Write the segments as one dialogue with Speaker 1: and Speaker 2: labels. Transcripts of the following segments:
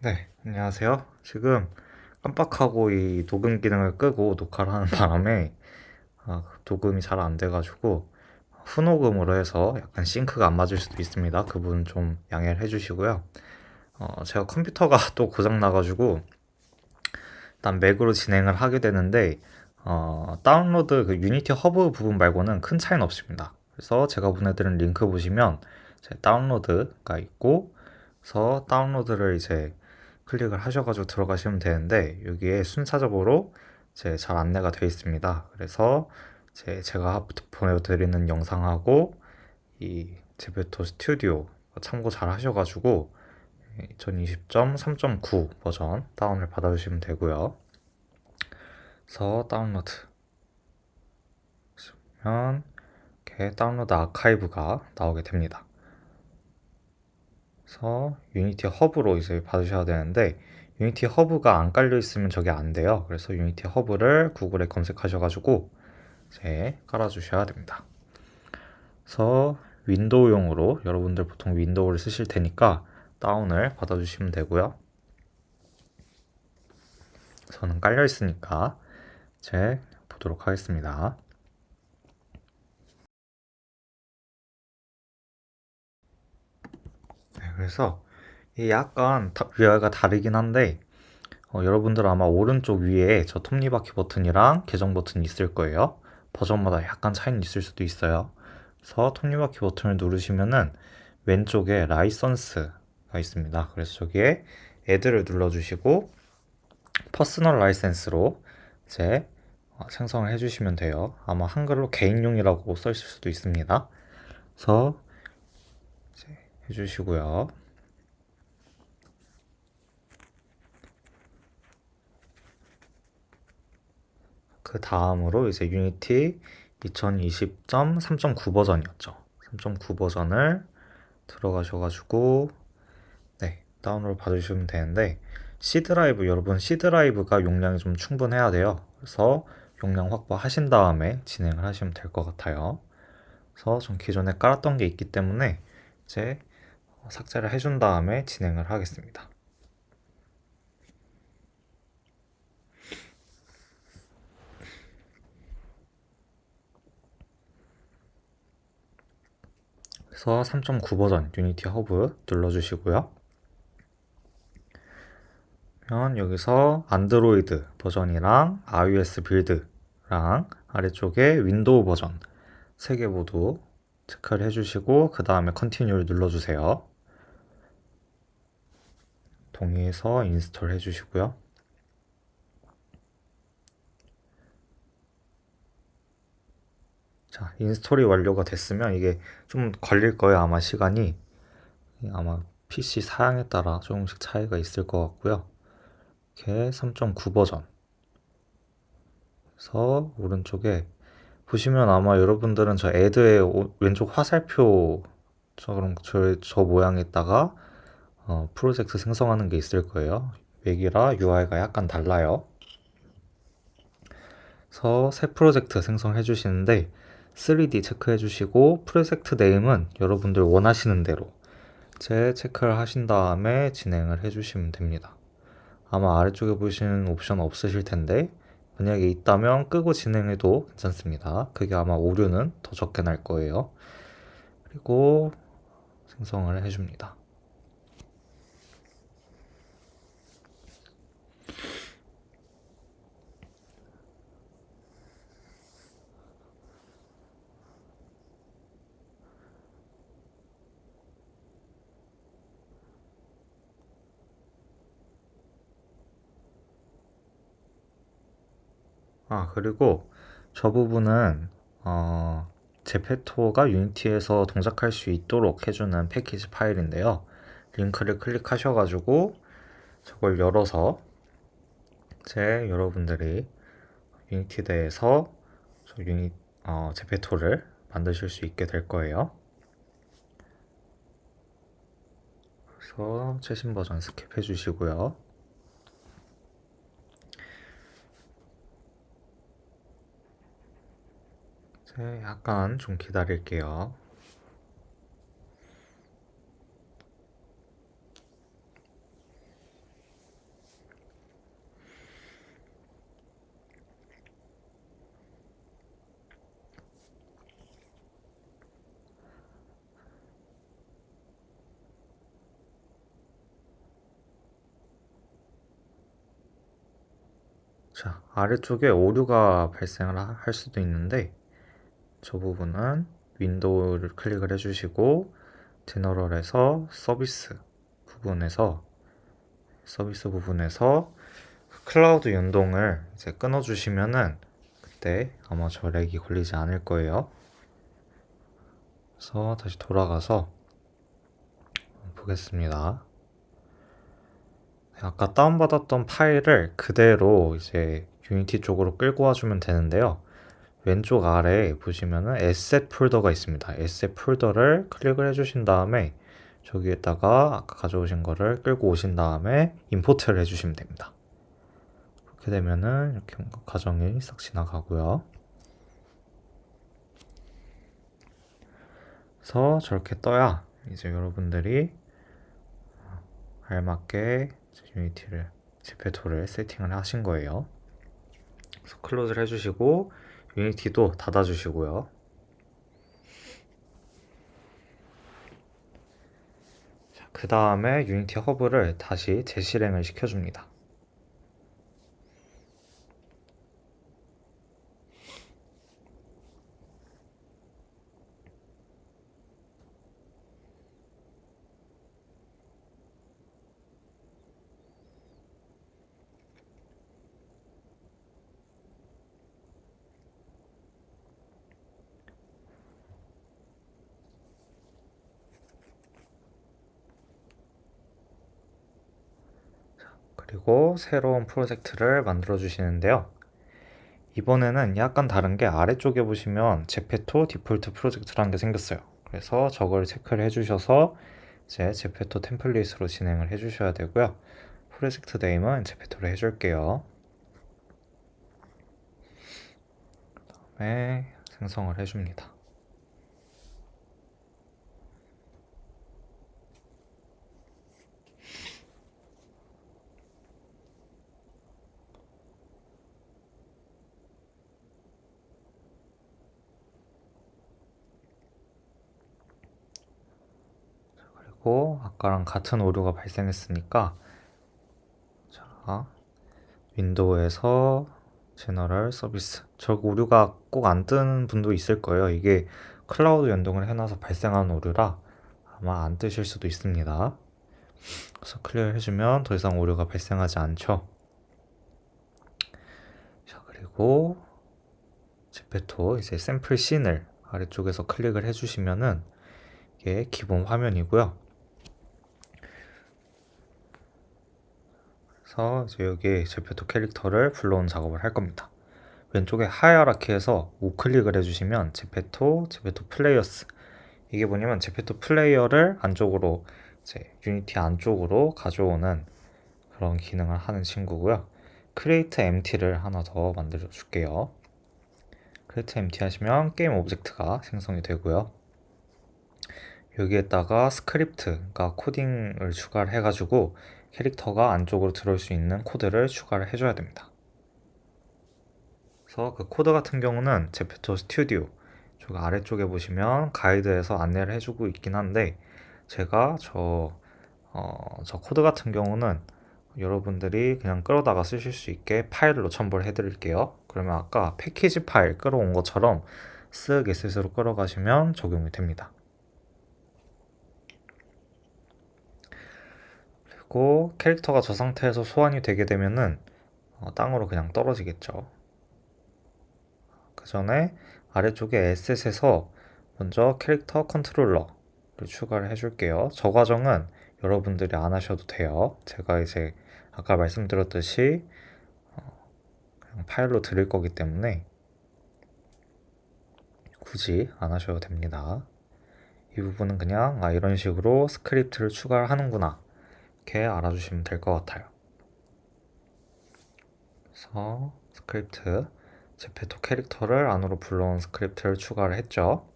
Speaker 1: 네, 안녕하세요. 지금 깜빡하고 이 녹음 기능을 끄고 녹화를 하는 바람에 녹음이 잘 안 돼가지고 후녹음으로 해서 약간 싱크가 안 맞을 수도 있습니다. 그 부분 좀 양해를 해주시고요. 제가 컴퓨터가 또 고장 나가지고 일단 맥으로 진행을 하게 되는데 다운로드 그 유니티 허브 부분 말고는 큰 차이는 없습니다. 그래서 제가 보내드린 링크 보시면 이제 다운로드가 있고, 그래서 다운로드를 이제 클릭을 하셔가지고 들어가시면 되는데 여기에 순차적으로 이제 잘 안내가 되어 있습니다. 그래서 제가 보내드리는 영상하고 이 제베토 스튜디오 참고 잘 하셔가지고 2020.3.9 버전 다운을 받아주시면 되고요. 그래서 다운로드 하면 이렇게 다운로드 아카이브가 나오게 됩니다. 그래서 유니티 허브로 이제 받으셔야 되는데 유니티 허브가 안 깔려 있으면 저게 안 돼요. 그래서 유니티 허브를 구글에 검색하셔가지고 이제 깔아주셔야 됩니다. 그래서 윈도우용으로 여러분들 보통 윈도우를 쓰실 테니까 다운을 받아주시면 되고요. 저는 깔려 있으니까 이제 보도록 하겠습니다. 네, 그래서 이 약간 위아래가 다르긴 한데 여러분들 아마 오른쪽 위에 저 톱니바퀴 버튼이랑 계정 버튼이 있을 거예요. 버전마다 약간 차이는 있을 수도 있어요. 그래서 톱니바퀴 버튼을 누르시면은 왼쪽에 라이선스가 있습니다. 그래서 저기에 애드를 눌러주시고 퍼스널 라이센스로 이제 생성을 해주시면 돼요. 아마 한글로 개인용이라고 써 있을 수도 있습니다. 그래서 이제 해주시고요. 그 다음으로 이제 유니티 2020.3.9 버전이었죠. 3.9 버전을 들어가셔가지고 네, 다운로드 받으시면 되는데 C 드라이브, 여러분 C 드라이브가 용량이 좀 충분해야 돼요. 그래서 용량 확보하신 다음에 진행을 하시면 될 것 같아요. 그래서 전 기존에 깔았던 게 있기 때문에 이제 삭제를 해준 다음에 진행을 하겠습니다. 그래서 3.9 버전 유니티 허브 눌러주시고요. 그러면 여기서 안드로이드 버전이랑 iOS 빌드랑 아래쪽에 윈도우 버전 3개 모두 체크를 해주시고 그 다음에 컨티뉴를 눌러주세요. 동의해서 인스톨 해주시고요. 자, 인스톨이 완료가 됐으면 이게 좀 걸릴 거예요. 아마 시간이. 아마 PC 사양에 따라 조금씩 차이가 있을 것 같고요. 이렇게 3.9 버전. 그래서 오른쪽에 보시면 아마 여러분들은 저 애드의 왼쪽 화살표 저런 저 모양에다가 프로젝트 생성하는 게 있을 거예요. 맥이라 UI가 약간 달라요. 그래서 새 프로젝트 생성해 주시는데 3D 체크해 주시고 프로젝트 네임은 여러분들 원하시는 대로 제 체크를 하신 다음에 진행을 해 주시면 됩니다. 아마 아래쪽에 보시는 옵션 없으실 텐데 만약에 있다면 끄고 진행해도 괜찮습니다. 그게 아마 오류는 더 적게 날 거예요. 그리고 생성을 해줍니다. 그리고 저 부분은 제페토가 유니티에서 동작할 수 있도록 해주는 패키지 파일인데요. 링크를 클릭하셔가지고 저걸 열어서 여러분들이 유니티 내에서 제페토를 만드실 수 있게 될 거예요. 그래서 최신 버전 스킵해 주시고요. 약간 좀 기다릴게요. 자, 아래쪽에 오류가 발생을 할 수도 있는데 저 부분은 윈도우를 클릭을 해주시고 제너럴에서 서비스 부분에서 클라우드 연동을 이제 끊어주시면은 그때 아마 저 렉이 걸리지 않을 거예요. 그래서 다시 돌아가서 보겠습니다. 아까 다운받았던 파일을 그대로 이제 유니티 쪽으로 끌고 와주면 되는데요. 왼쪽 아래에 보시면은 에셋 폴더가 있습니다. 에셋 폴더를 클릭을 해주신 다음에 저기에다가 아까 가져오신 거를 끌고 오신 다음에 임포트를 해주시면 됩니다. 그렇게 되면은 이렇게 뭔가 과정이 싹 지나가고요. 그래서 저렇게 떠야 이제 여러분들이 알맞게 유니티를 제페토를 세팅을 하신 거예요. 그래서 클로즈를 해주시고 유니티도 닫아주시고요. 그 다음에 유니티 허브를 다시 재실행을 시켜줍니다. 그리고 새로운 프로젝트를 만들어 주시는데요. 이번에는 약간 다른 게 아래쪽에 보시면 제페토 디폴트 프로젝트라는 게 생겼어요. 그래서 저걸 체크를 해주셔서 이제 제페토 템플릿으로 진행을 해주셔야 되고요. 프로젝트 네임은 제페토로 해줄게요. 그다음에 생성을 해줍니다. 그리고 아까랑 같은 오류가 발생했으니까 자, 윈도우에서 제너럴 서비스 저 오류가 꼭 안 뜨는 분도 있을 거예요. 이게 클라우드 연동을 해놔서 발생하는 오류라 아마 안 뜨실 수도 있습니다. 그래서 클리어 해주면 더 이상 오류가 발생하지 않죠. 자, 그리고 제페토 이제 샘플 씬을 아래쪽에서 클릭을 해주시면은 이게 기본 화면이고요. 그래서 이제 여기 제페토 캐릭터를 불러온 작업을 할 겁니다. 왼쪽에 하이어라키에서 우클릭을 해주시면 제페토 플레이어스 이게 뭐냐면 제페토 플레이어를 안쪽으로 이제 유니티 안쪽으로 가져오는 그런 기능을 하는 친구고요. 크리에이트 MT를 하나 더 만들어 줄게요. 크리에이트 MT 하시면 게임 오브젝트가 생성이 되고요. 여기에다가 스크립트, 그러니까 코딩을 추가를 해가지고 캐릭터가 안쪽으로 들어올 수 있는 코드를 추가를 해줘야 됩니다. 그래서 그 코드 같은 경우는 제페토 스튜디오 저 아래쪽에 보시면 가이드에서 안내를 해주고 있긴 한데 제가 저 코드 같은 경우는 여러분들이 그냥 끌어다가 쓰실 수 있게 파일로 첨부를 해드릴게요. 그러면 아까 패키지 파일 끌어온 것처럼 쓱 SS로 끌어가시면 적용이 됩니다. 그리고 캐릭터가 저 상태에서 소환이 되게 되면은 땅으로 그냥 떨어지겠죠. 그 전에 아래쪽에 에셋에서 먼저 캐릭터 컨트롤러를 추가를 해줄게요. 저 과정은 여러분들이 안 하셔도 돼요. 제가 이제 아까 말씀드렸듯이 그냥 파일로 드릴 거기 때문에 굳이 안 하셔도 됩니다. 이 부분은 그냥 이런 식으로 스크립트를 추가를 하는구나 이렇게 알아주시면 될 것 같아요. 그래서 스크립트 제페토 캐릭터를 안으로 불러온 스크립트를 추가를 했죠.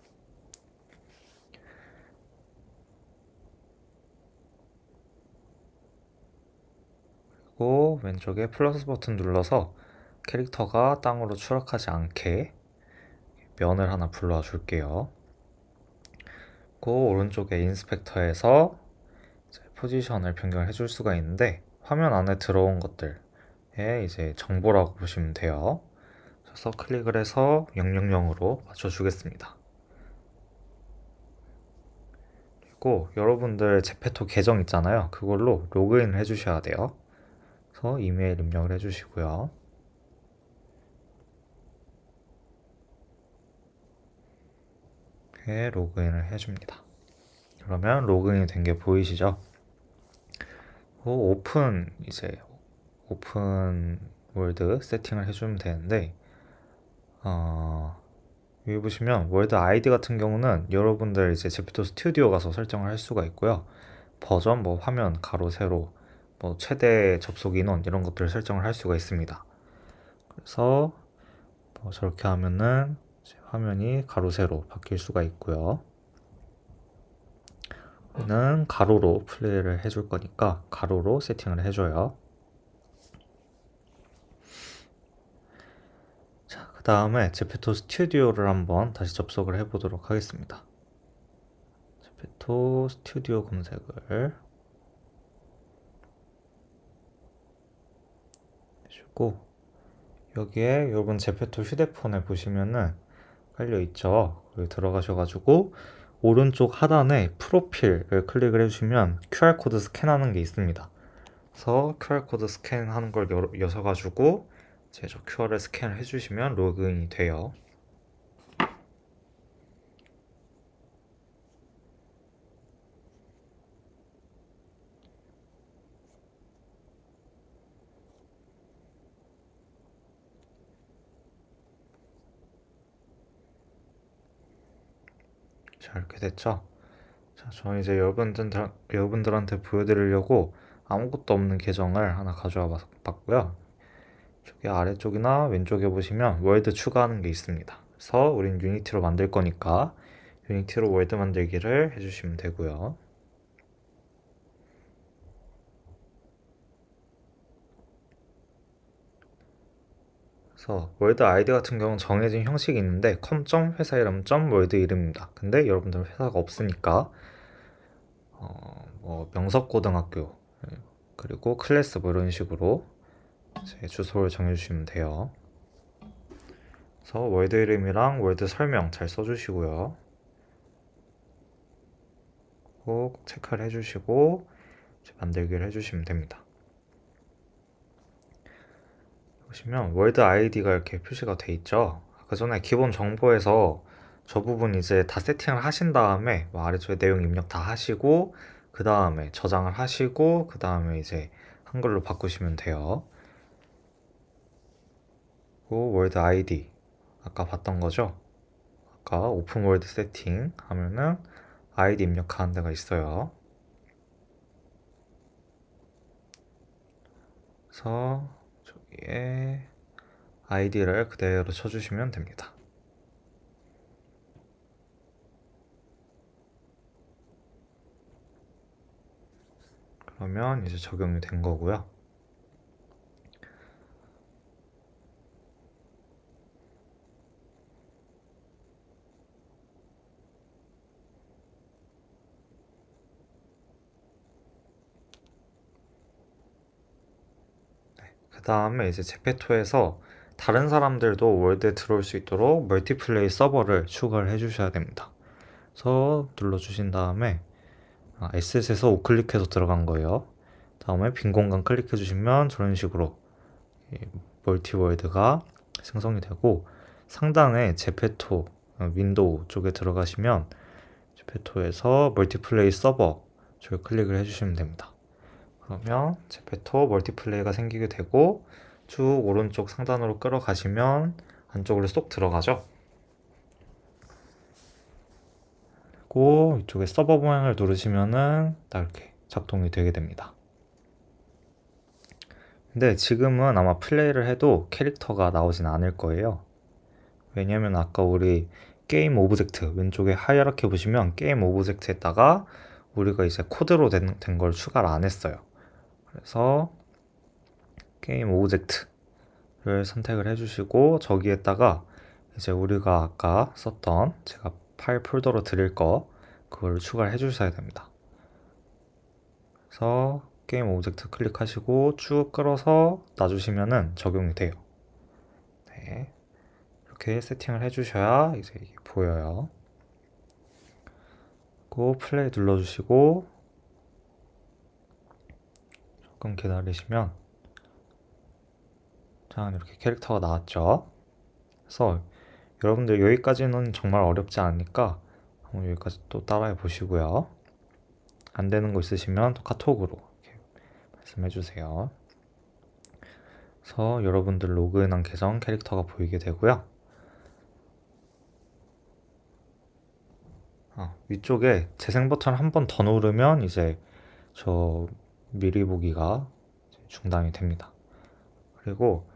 Speaker 1: 그리고 왼쪽에 플러스 버튼 눌러서 캐릭터가 땅으로 추락하지 않게 면을 하나 불러와 줄게요. 그리고 오른쪽에 인스펙터에서 포지션을 변경해 줄 수가 있는데 화면 안에 들어온 것들 이제 정보라고 보시면 돼요. 그래서 클릭을 해서 000으로 맞춰주겠습니다. 그리고 여러분들 제페토 계정 있잖아요. 그걸로 로그인을 해주셔야 돼요. 그래서 이메일 입력을 해주시고요. 이렇게 로그인을 해줍니다. 그러면 로그인이 된 게 보이시죠? 오픈 월드 세팅을 해주면 되는데, 여기 보시면 월드 아이디 같은 경우는 여러분들 이제 제피토 스튜디오 가서 설정을 할 수가 있고요. 버전, 뭐 화면, 가로, 세로, 뭐 최대 접속 인원 이런 것들을 설정을 할 수가 있습니다. 그래서 뭐 저렇게 하면은 화면이 가로, 세로 바뀔 수가 있고요. 는 가로로 플레이를 해줄 거니까 가로로 세팅을 해줘요. 자, 그 다음에 제페토 스튜디오를 한번 다시 접속을 해보도록 하겠습니다. 제페토 스튜디오 검색을 해주고, 여기에 여러분 제페토 휴대폰에 보시면은 깔려있죠. 여기 들어가셔가지고 오른쪽 하단에 프로필을 클릭을 해주시면 QR코드 스캔하는 게 있습니다. 그래서 QR코드 스캔하는 걸 여셔가지고 이제 저 QR을 스캔을 해주시면 로그인이 돼요. 자, 이렇게 됐죠? 자, 저는 이제 여러분들한테 보여드리려고 아무것도 없는 계정을 하나 가져와 봤고요. 저기 아래쪽이나 왼쪽에 보시면 월드 추가하는 게 있습니다. 그래서 우린 유니티로 만들 거니까 유니티로 월드 만들기를 해주시면 되고요. 그래서 월드 아이디 같은 경우는 정해진 형식이 있는데 회사 이름 월드 이름입니다. 근데 여러분들 회사가 없으니까 뭐 명석고등학교 그리고 클래스 뭐 이런 식으로 제 주소를 정해주시면 돼요. 그래서 월드 이름이랑 월드 설명 잘 써주시고요. 꼭 체크를 해주시고 만들기를 해주시면 됩니다. 보시면 월드 아이디가 이렇게 표시가 돼 있죠. 그 전에 기본 정보에서 저 부분 이제 다 세팅을 하신 다음에 뭐 아래쪽에 내용 입력 다 하시고 그 다음에 저장을 하시고 그 다음에 이제 한글로 바꾸시면 돼요. 그리고 월드 아이디 아까 봤던 거죠. 아까 오픈 월드 세팅 하면은 아이디 입력하는 데가 있어요. 그래서 저기에 아이디를 그대로 쳐주시면 됩니다. 그러면 이제 적용이 된 거고요. 그 다음에 이제 제페토에서 다른 사람들도 월드에 들어올 수 있도록 멀티플레이 서버를 추가를 해주셔야 됩니다. 그래서 눌러주신 다음에 에셋에서 우클릭해서 들어간 거예요. 다음에 빈 공간 클릭해 주시면 저런 식으로 멀티월드가 생성이 되고 상단에 제페토 윈도우 쪽에 들어가시면 제페토에서 멀티플레이 서버 저를 클릭을 해주시면 됩니다. 그러면 제페토 멀티플레이가 생기게 되고 쭉 오른쪽 상단으로 끌어가시면 안쪽으로 쏙 들어가죠. 그리고 이쪽에 서버 모양을 누르시면은 딱 이렇게 작동이 되게 됩니다. 근데 지금은 아마 플레이를 해도 캐릭터가 나오진 않을 거예요. 왜냐면 아까 우리 게임 오브젝트 왼쪽에 하이어라키 보시면 게임 오브젝트에다가 우리가 이제 코드로 된 걸 추가를 안 했어요. 그래서 게임 오브젝트를 선택을 해주시고 저기에다가 이제 우리가 아까 썼던 제가 파일 폴더로 드릴 거 그걸 추가를 해주셔야 됩니다. 그래서 게임 오브젝트 클릭하시고 쭉 끌어서 놔주시면은 적용이 돼요. 네, 이렇게 세팅을 해주셔야 이제 이게 보여요. 그리고 플레이 눌러주시고 조금 기다리시면 짠, 이렇게 캐릭터가 나왔죠. 그래서 여러분들 여기까지는 정말 어렵지 않으니까 한번 여기까지 또 따라해 보시고요. 안 되는 거 있으시면 또 카톡으로 이렇게 말씀해 주세요. 그래서 여러분들 로그인한 계정 캐릭터가 보이게 되고요. 위쪽에 재생 버튼 한 번 더 누르면 이제 저 미리 보기가 중단이 됩니다. 그리고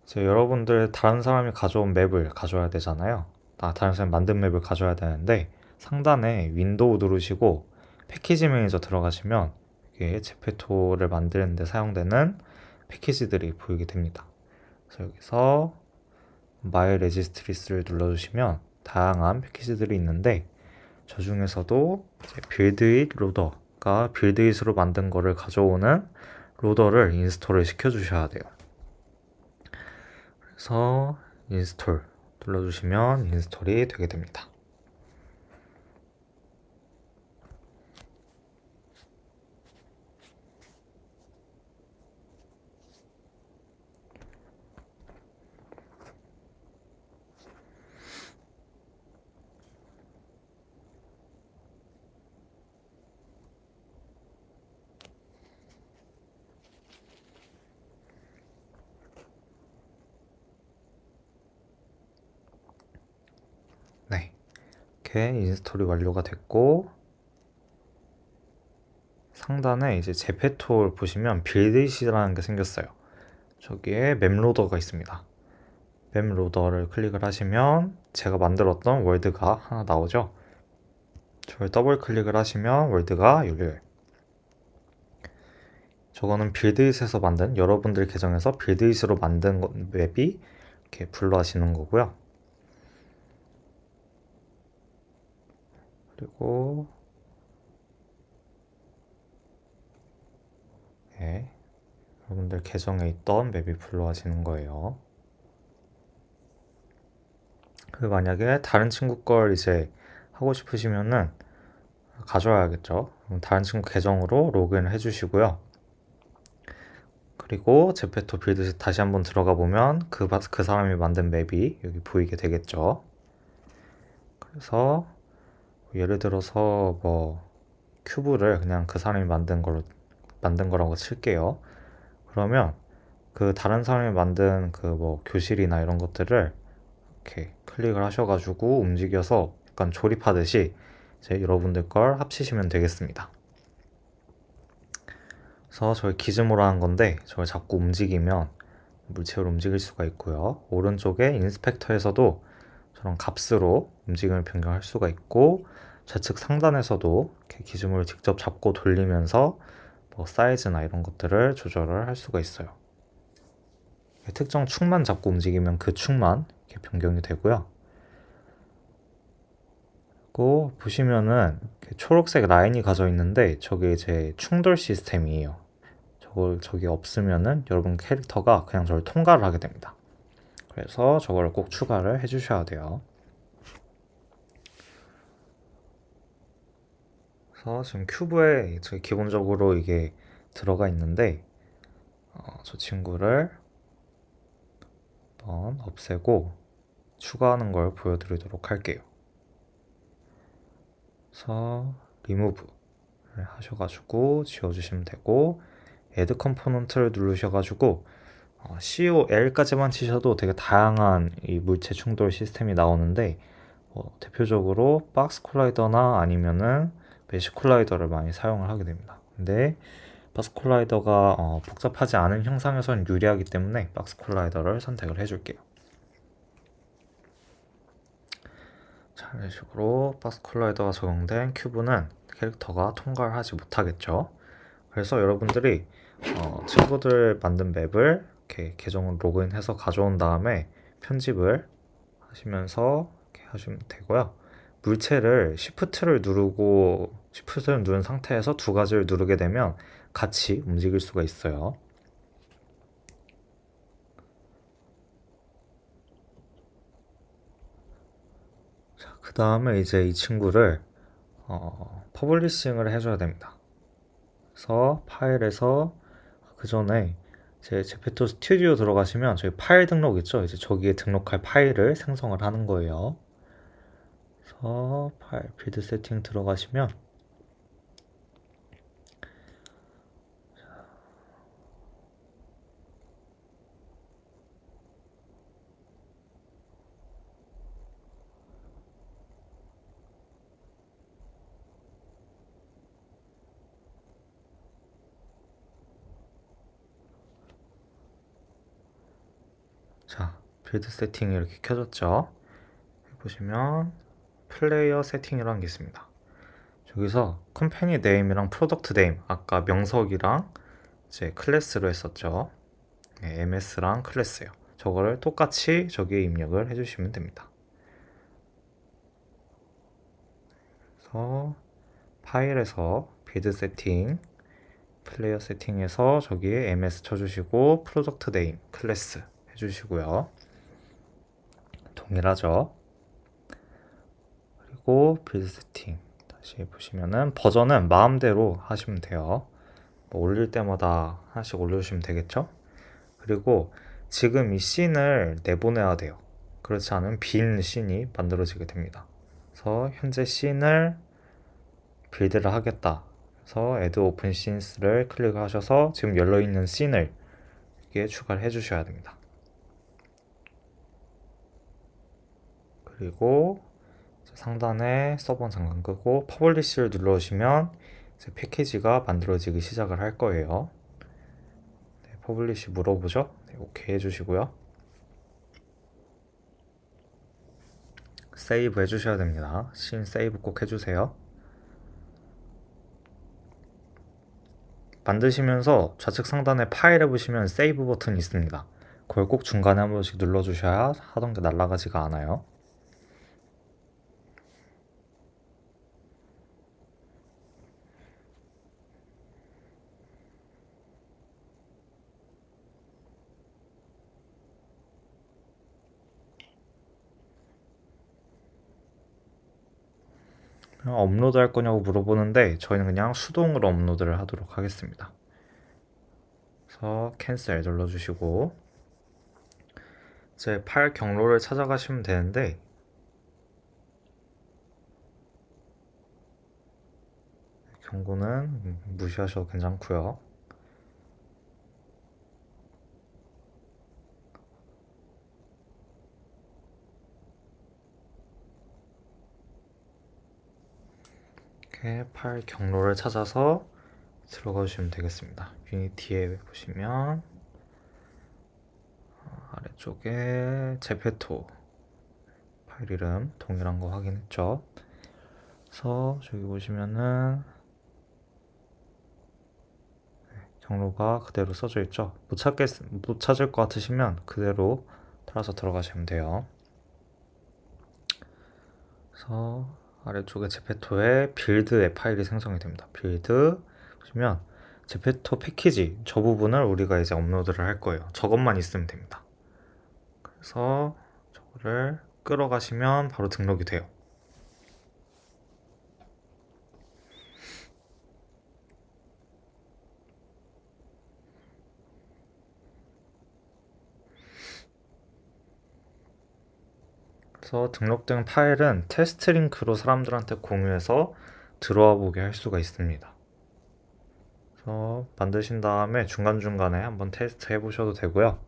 Speaker 1: 이제 여러분들 다른 사람이 가져온 맵을 가져야 되잖아요. 다른 사람이 만든 맵을 가져야 되는데 상단에 윈도우 누르시고 패키지 매니저 들어가시면 이게 제페토를 만드는 데 사용되는 패키지들이 보이게 됩니다. 그래서 여기서 My Registrys를 눌러주시면 다양한 패키지들이 있는데 저 중에서도 빌드잇 로더가 빌드잇으로 만든 거를 가져오는 로더를 인스톨을 시켜주셔야 돼요. 그래서 인스톨 눌러주시면 인스톨이 되게 됩니다. 네, 이렇게 인스톨이 완료가 됐고 상단에 이제 제페톨 보시면 빌드잇이라는 게 생겼어요. 저기에 맵로더가 있습니다. 맵로더를 클릭을 하시면 제가 만들었던 월드가 하나 나오죠. 저걸 더블 클릭을 하시면 월드가 열려요. 저거는 빌드잇에서 만든 여러분들 계정에서 빌드잇으로 만든 맵이 이렇게 불러하시는 거고요. 그리고 네, 여러분들 계정에 있던 맵이 불러하시는 거예요. 그 만약에 다른 친구 걸 이제 하고 싶으시면은 가져와야겠죠. 그럼 다른 친구 계정으로 로그인을 해주시고요. 그리고 제페토 빌드 다시 한번 들어가 보면 그 사람이 만든 맵이 여기 보이게 되겠죠. 그래서 예를 들어서 뭐 큐브를 그냥 그 사람이 만든 거라고 칠게요. 그러면 그 다른 사람이 만든 그 뭐 교실이나 이런 것들을 이렇게 클릭을 하셔가지고 움직여서 약간 조립하듯이 이제 여러분들 걸 합치시면 되겠습니다. 그래서 저희 기즈모로 하는 건데 저걸 자꾸 움직이면 물체로 움직일 수가 있고요. 오른쪽에 인스펙터에서도 저런 값으로 움직임을 변경할 수가 있고 좌측 상단에서도 이렇게 기즈모를 직접 잡고 돌리면서 뭐 사이즈나 이런 것들을 조절을 할 수가 있어요. 특정 축만 잡고 움직이면 그 축만 이렇게 변경이 되고요. 그리고 보시면은 초록색 라인이 가져 있는데 저게 이제 충돌 시스템이에요. 저게 없으면은 여러분 캐릭터가 그냥 저를 통과를 하게 됩니다. 그래서 저걸 꼭 추가를 해주셔야 돼요. 그래서 지금 큐브에 기본적으로 이게 들어가 있는데 저 친구를 한번 없애고 추가하는 걸 보여드리도록 할게요. 그래서 리무브를 하셔가지고 지워주시면 되고 애드 컴포넌트를 누르셔가지고 COL까지만 치셔도 되게 다양한 이 물체 충돌 시스템이 나오는데 대표적으로 박스 콜라이더나 아니면은 메쉬 콜라이더를 많이 사용을 하게 됩니다. 근데 박스 콜라이더가 복잡하지 않은 형상에선 유리하기 때문에 박스 콜라이더를 선택을 해줄게요. 자, 이런 식으로 박스 콜라이더가 적용된 큐브는 캐릭터가 통과를 하지 못하겠죠. 그래서 여러분들이 친구들 만든 맵을 이렇게 계정으로 로그인해서 가져온 다음에 편집을 하시면서 이렇게 하시면 되고요. 물체를 Shift를 누른 상태에서 두 가지를 누르게 되면 같이 움직일 수가 있어요. 그 다음에 이제 이 친구를 퍼블리싱을 해줘야 됩니다. 그래서 파일에서 그 전에 제 제페토 스튜디오 들어가시면 저희 파일 등록 있죠? 이제 저기에 등록할 파일을 생성을 하는 거예요. 그래서 파일 빌드 세팅 들어가시면 자, 빌드 세팅이 이렇게 켜졌죠? 보시면 플레이어 세팅이라는 게 있습니다. 저기서 컴퍼니 네임이랑 프로덕트 네임, 아까 명석이랑 이제 클래스로 했었죠. 네, MS랑 클래스요. 저거를 똑같이 저기에 입력을 해주시면 됩니다. 그래서 파일에서 빌드 세팅, 플레이어 세팅에서 저기에 MS 쳐주시고 프로덕트 네임, 클래스 해주시고요. 동일하죠. 그리고 빌드 세팅 다시 보시면은 버전은 마음대로 하시면 돼요. 뭐 올릴 때마다 하나씩 올려주시면 되겠죠. 그리고 지금 이 씬을 내보내야 돼요. 그렇지 않으면 빈 씬이 만들어지게 됩니다. 그래서 현재 씬을 빌드를 하겠다. 그래서 Add Open Scenes를 클릭하셔서 지금 열려있는 씬을 이렇게 추가를 해주셔야 됩니다. 그리고 상단에 서버 잠깐 끄고 퍼블리시를 눌러주시면 이제 패키지가 만들어지기 시작을 할 거예요. 네, 퍼블리시 물어보죠. 네, 오케이 해주시고요. 세이브 해주셔야 됩니다. 씬 세이브 꼭 해주세요. 만드시면서 좌측 상단에 파일에 보시면 세이브 버튼이 있습니다. 그걸 꼭 중간에 한 번씩 눌러주셔야 하던 게 날아가지가 않아요. 업로드 할 거냐고 물어보는데 저희는 그냥 수동으로 업로드를 하도록 하겠습니다. 그래서 캔슬 눌러주시고 이제 파일 경로를 찾아가시면 되는데 경고는 무시하셔도 괜찮고요. 이렇게 파일 경로를 찾아서 들어가 주시면 되겠습니다. 유니티에 보시면 아래쪽에 제페토 파일 이름 동일한 거 확인했죠. 그래서 저기 보시면은 경로가 그대로 써져 있죠. 못 찾을 것 같으시면 그대로 따라서 들어가시면 돼요. 그래서 아래쪽에 제페토에 빌드의 파일이 생성이 됩니다. 빌드 보시면 제페토 패키지 저 부분을 우리가 이제 업로드를 할 거예요. 저것만 있으면 됩니다. 그래서 저거를 끌어가시면 바로 등록이 돼요. 그래서 등록된 파일은 테스트 링크로 사람들한테 공유해서 들어와 보게 할 수가 있습니다. 그래서 만드신 다음에 중간중간에 한번 테스트 해보셔도 되고요.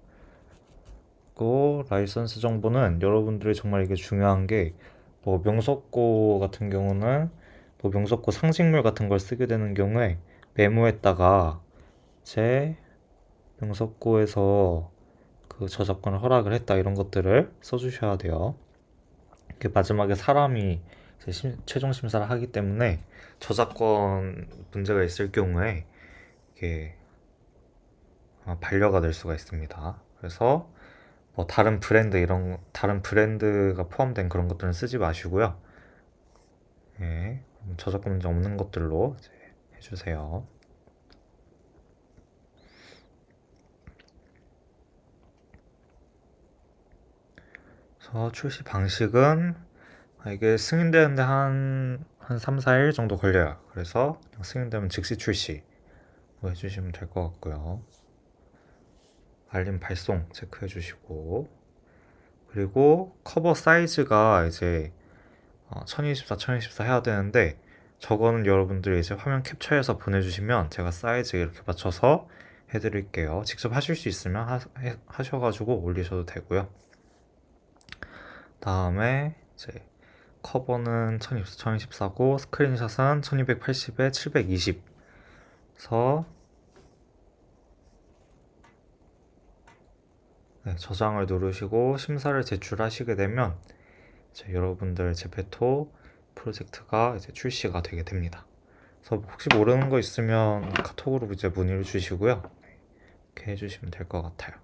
Speaker 1: 그 라이선스 정보는 여러분들이 정말 이게 중요한 게 뭐 명석고 같은 경우는 뭐 명석고 상징물 같은 걸 쓰게 되는 경우에 메모에다가 제 명석고에서 그 저작권을 허락을 했다 이런 것들을 써주셔야 돼요. 마지막에 사람이 최종 심사를 하기 때문에 저작권 문제가 있을 경우에 이게 반려가 될 수가 있습니다. 그래서 뭐 다른 브랜드가 포함된 그런 것들은 쓰지 마시고요. 예, 저작권 문제 없는 것들로 이제 해주세요. 그래서 출시 방식은 이게 승인되는데 한 3, 4일 정도 걸려요. 그래서 그냥 승인되면 즉시 출시 해주시면 될 것 같고요. 알림 발송 체크해 주시고, 그리고 커버 사이즈가 이제 1024, 1024 해야 되는데, 저거는 여러분들이 이제 화면 캡처해서 보내주시면 제가 사이즈 이렇게 맞춰서 해드릴게요. 직접 하실 수 있으면 하셔가지고 올리셔도 되고요. 다음에 이제 커버는 1024, 1024고 스크린샷은 1280에 720. 그래서 저장을 누르시고 심사를 제출하시게 되면 이제 여러분들 제페토 프로젝트가 이제 출시가 되게 됩니다. 그래서 혹시 모르는 거 있으면 카톡으로 이제 문의를 주시고요. 이렇게 해주시면 될 것 같아요.